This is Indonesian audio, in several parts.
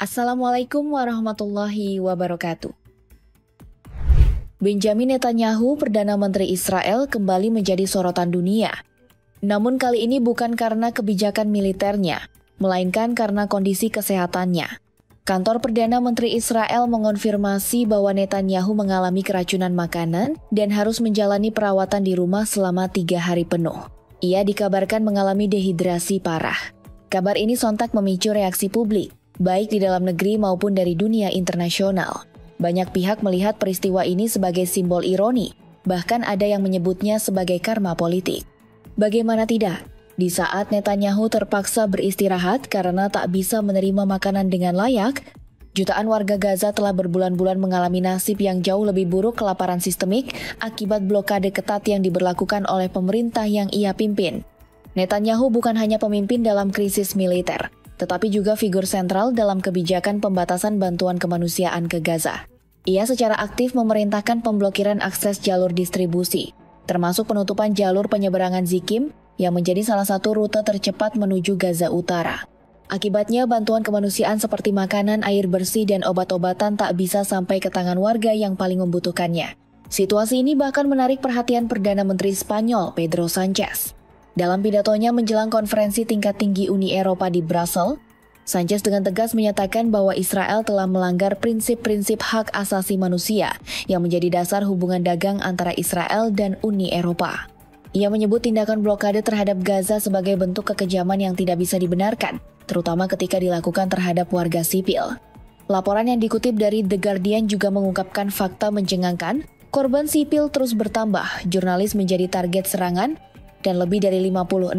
Assalamualaikum warahmatullahi wabarakatuh. Benjamin Netanyahu, Perdana Menteri Israel, kembali menjadi sorotan dunia. Namun kali ini bukan karena kebijakan militernya, melainkan karena kondisi kesehatannya. Kantor Perdana Menteri Israel mengonfirmasi bahwa Netanyahu mengalami keracunan makanan dan harus menjalani perawatan di rumah selama 3 hari penuh. Ia dikabarkan mengalami dehidrasi parah. Kabar ini sontak memicu reaksi publik, baik di dalam negeri maupun dari dunia internasional. Banyak pihak melihat peristiwa ini sebagai simbol ironi, bahkan ada yang menyebutnya sebagai karma politik. Bagaimana tidak? Di saat Netanyahu terpaksa beristirahat karena tak bisa menerima makanan dengan layak, jutaan warga Gaza telah berbulan-bulan mengalami nasib yang jauh lebih buruk kelaparan sistemik akibat blokade ketat yang diberlakukan oleh pemerintah yang ia pimpin. Netanyahu bukan hanya pemimpin dalam krisis militer, tetapi juga figur sentral dalam kebijakan pembatasan bantuan kemanusiaan ke Gaza. Ia secara aktif memerintahkan pemblokiran akses jalur distribusi, termasuk penutupan jalur penyeberangan Zikim yang menjadi salah satu rute tercepat menuju Gaza Utara. Akibatnya, bantuan kemanusiaan seperti makanan, air bersih, dan obat-obatan tak bisa sampai ke tangan warga yang paling membutuhkannya. Situasi ini bahkan menarik perhatian Perdana Menteri Spanyol, Pedro Sánchez. Dalam pidatonya menjelang konferensi tingkat tinggi Uni Eropa di Brussels, Sánchez dengan tegas menyatakan bahwa Israel telah melanggar prinsip-prinsip hak asasi manusia yang menjadi dasar hubungan dagang antara Israel dan Uni Eropa. Ia menyebut tindakan blokade terhadap Gaza sebagai bentuk kekejaman yang tidak bisa dibenarkan, terutama ketika dilakukan terhadap warga sipil. Laporan yang dikutip dari The Guardian juga mengungkapkan fakta mencengangkan, korban sipil terus bertambah, jurnalis menjadi target serangan, dan lebih dari 56.000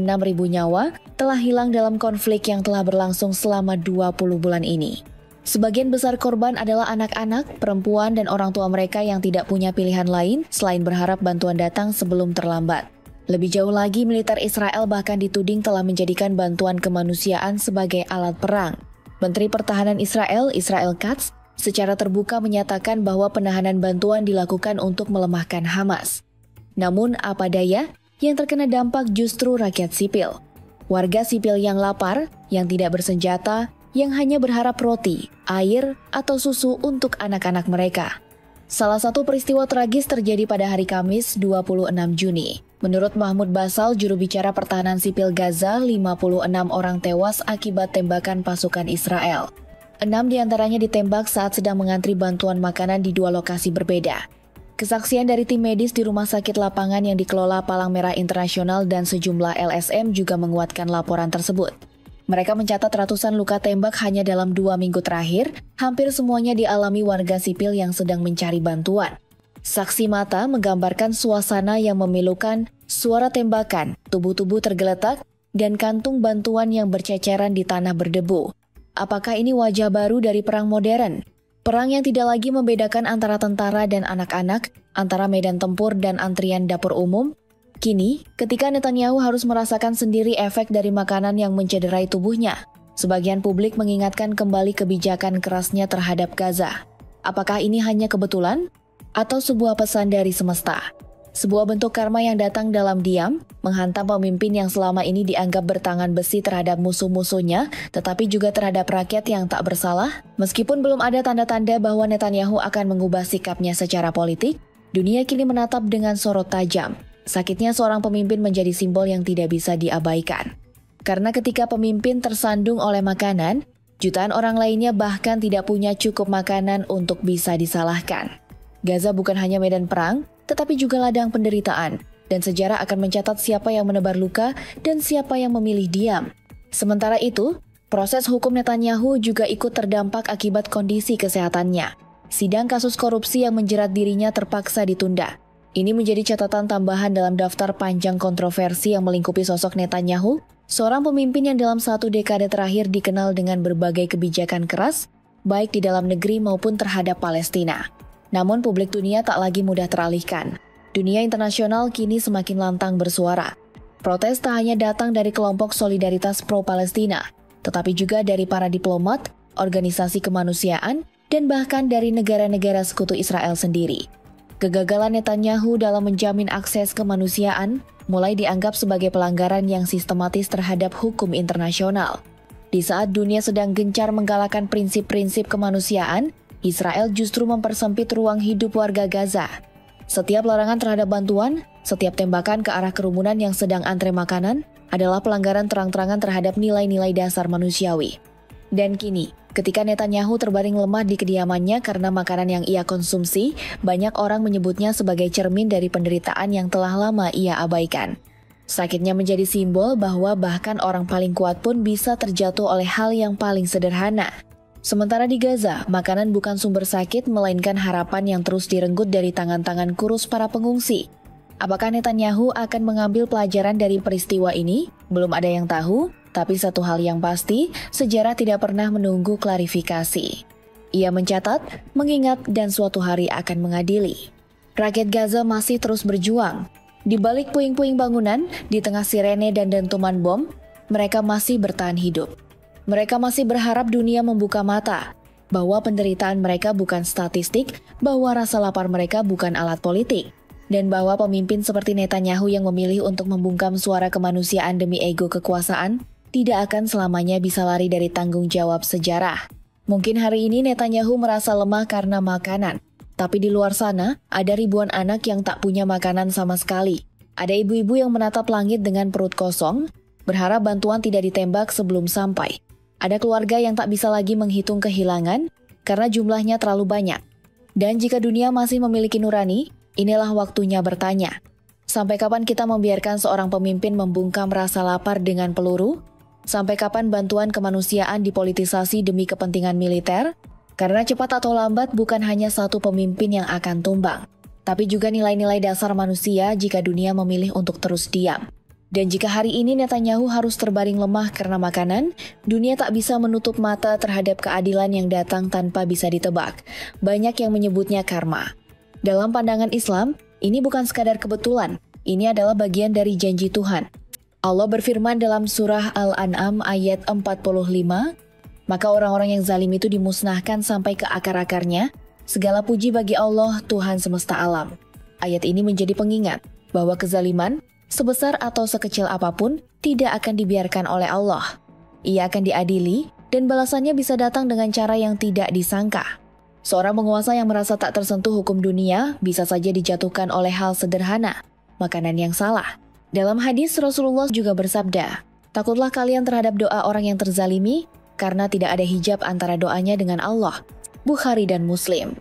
nyawa telah hilang dalam konflik yang telah berlangsung selama 20 bulan ini. Sebagian besar korban adalah anak-anak, perempuan, dan orang tua mereka yang tidak punya pilihan lain selain berharap bantuan datang sebelum terlambat. Lebih jauh lagi, militer Israel bahkan dituding telah menjadikan bantuan kemanusiaan sebagai alat perang. Menteri Pertahanan Israel, Israel Katz, secara terbuka menyatakan bahwa penahanan bantuan dilakukan untuk melemahkan Hamas. Namun, apa daya, yang terkena dampak justru rakyat sipil. Warga sipil yang lapar, yang tidak bersenjata, yang hanya berharap roti, air, atau susu untuk anak-anak mereka. Salah satu peristiwa tragis terjadi pada hari Kamis 26 Juni. Menurut Mahmud Basal, juru bicara pertahanan sipil Gaza, 56 orang tewas akibat tembakan pasukan Israel. 6 diantaranya ditembak saat sedang mengantri bantuan makanan di 2 lokasi berbeda. Kesaksian dari tim medis di rumah sakit lapangan yang dikelola Palang Merah Internasional dan sejumlah LSM juga menguatkan laporan tersebut. Mereka mencatat ratusan luka tembak hanya dalam 2 minggu terakhir, hampir semuanya dialami warga sipil yang sedang mencari bantuan. Saksi mata menggambarkan suasana yang memilukan, suara tembakan, tubuh-tubuh tergeletak, dan kantung bantuan yang berceceran di tanah berdebu. Apakah ini wajah baru dari perang modern? Perang yang tidak lagi membedakan antara tentara dan anak-anak, antara medan tempur dan antrian dapur umum. Kini, ketika Netanyahu harus merasakan sendiri efek dari makanan yang mencederai tubuhnya, sebagian publik mengingatkan kembali kebijakan kerasnya terhadap Gaza. Apakah ini hanya kebetulan? Atau sebuah pesan dari semesta? Sebuah bentuk karma yang datang dalam diam, menghantam pemimpin yang selama ini dianggap bertangan besi terhadap musuh-musuhnya, tetapi juga terhadap rakyat yang tak bersalah. Meskipun belum ada tanda-tanda bahwa Netanyahu akan mengubah sikapnya secara politik, dunia kini menatap dengan sorot tajam. Sakitnya seorang pemimpin menjadi simbol yang tidak bisa diabaikan. Karena ketika pemimpin tersandung oleh makanan, jutaan orang lainnya bahkan tidak punya cukup makanan untuk bisa disalahkan. Gaza bukan hanya medan perang, tetapi juga ladang penderitaan, dan sejarah akan mencatat siapa yang menebar luka dan siapa yang memilih diam. Sementara itu, proses hukum Netanyahu juga ikut terdampak akibat kondisi kesehatannya. Sidang kasus korupsi yang menjerat dirinya terpaksa ditunda. Ini menjadi catatan tambahan dalam daftar panjang kontroversi yang melingkupi sosok Netanyahu, seorang pemimpin yang dalam 1 dekade terakhir dikenal dengan berbagai kebijakan keras, baik di dalam negeri maupun terhadap Palestina. Namun publik dunia tak lagi mudah teralihkan. Dunia internasional kini semakin lantang bersuara. Protes tak hanya datang dari kelompok solidaritas pro-Palestina, tetapi juga dari para diplomat, organisasi kemanusiaan, dan bahkan dari negara-negara sekutu Israel sendiri. Kegagalan Netanyahu dalam menjamin akses kemanusiaan mulai dianggap sebagai pelanggaran yang sistematis terhadap hukum internasional. Di saat dunia sedang gencar menggalakkan prinsip-prinsip kemanusiaan, Israel justru mempersempit ruang hidup warga Gaza. Setiap larangan terhadap bantuan, setiap tembakan ke arah kerumunan yang sedang antre makanan adalah pelanggaran terang-terangan terhadap nilai-nilai dasar manusiawi. Dan kini, ketika Netanyahu terbaring lemah di kediamannya karena makanan yang ia konsumsi, banyak orang menyebutnya sebagai cermin dari penderitaan yang telah lama ia abaikan. Sakitnya menjadi simbol bahwa bahkan orang paling kuat pun bisa terjatuh oleh hal yang paling sederhana. Sementara di Gaza, makanan bukan sumber sakit melainkan harapan yang terus direnggut dari tangan-tangan kurus para pengungsi. Apakah Netanyahu akan mengambil pelajaran dari peristiwa ini? Belum ada yang tahu, tapi satu hal yang pasti, sejarah tidak pernah menunggu klarifikasi. Ia mencatat, mengingat, dan suatu hari akan mengadili. Rakyat Gaza masih terus berjuang. Di balik puing-puing bangunan, di tengah sirene dan dentuman bom, mereka masih bertahan hidup. Mereka masih berharap dunia membuka mata, bahwa penderitaan mereka bukan statistik, bahwa rasa lapar mereka bukan alat politik, dan bahwa pemimpin seperti Netanyahu yang memilih untuk membungkam suara kemanusiaan demi ego kekuasaan, tidak akan selamanya bisa lari dari tanggung jawab sejarah. Mungkin hari ini Netanyahu merasa lemah karena makanan, tapi di luar sana, ada ribuan anak yang tak punya makanan sama sekali. Ada ibu-ibu yang menatap langit dengan perut kosong, berharap bantuan tidak ditembak sebelum sampai. Ada keluarga yang tak bisa lagi menghitung kehilangan, karena jumlahnya terlalu banyak. Dan jika dunia masih memiliki nurani, inilah waktunya bertanya. Sampai kapan kita membiarkan seorang pemimpin membungkam rasa lapar dengan peluru? Sampai kapan bantuan kemanusiaan dipolitisasi demi kepentingan militer? Karena cepat atau lambat bukan hanya satu pemimpin yang akan tumbang, tapi juga nilai-nilai dasar manusia jika dunia memilih untuk terus diam. Dan jika hari ini Netanyahu harus terbaring lemah karena makanan, dunia tak bisa menutup mata terhadap keadilan yang datang tanpa bisa ditebak. Banyak yang menyebutnya karma. Dalam pandangan Islam, ini bukan sekadar kebetulan, ini adalah bagian dari janji Tuhan. Allah berfirman dalam surah Al-An'am ayat 45, maka orang-orang yang zalim itu dimusnahkan sampai ke akar-akarnya. Segala puji bagi Allah, Tuhan semesta alam. Ayat ini menjadi pengingat bahwa kezaliman, sebesar atau sekecil apapun, tidak akan dibiarkan oleh Allah. Ia akan diadili, dan balasannya bisa datang dengan cara yang tidak disangka. Seorang penguasa yang merasa tak tersentuh hukum dunia bisa saja dijatuhkan oleh hal sederhana, makanan yang salah. Dalam hadis, Rasulullah juga bersabda, "Takutlah kalian terhadap doa orang yang terzalimi, karena tidak ada hijab antara doanya dengan Allah." Bukhari dan Muslim.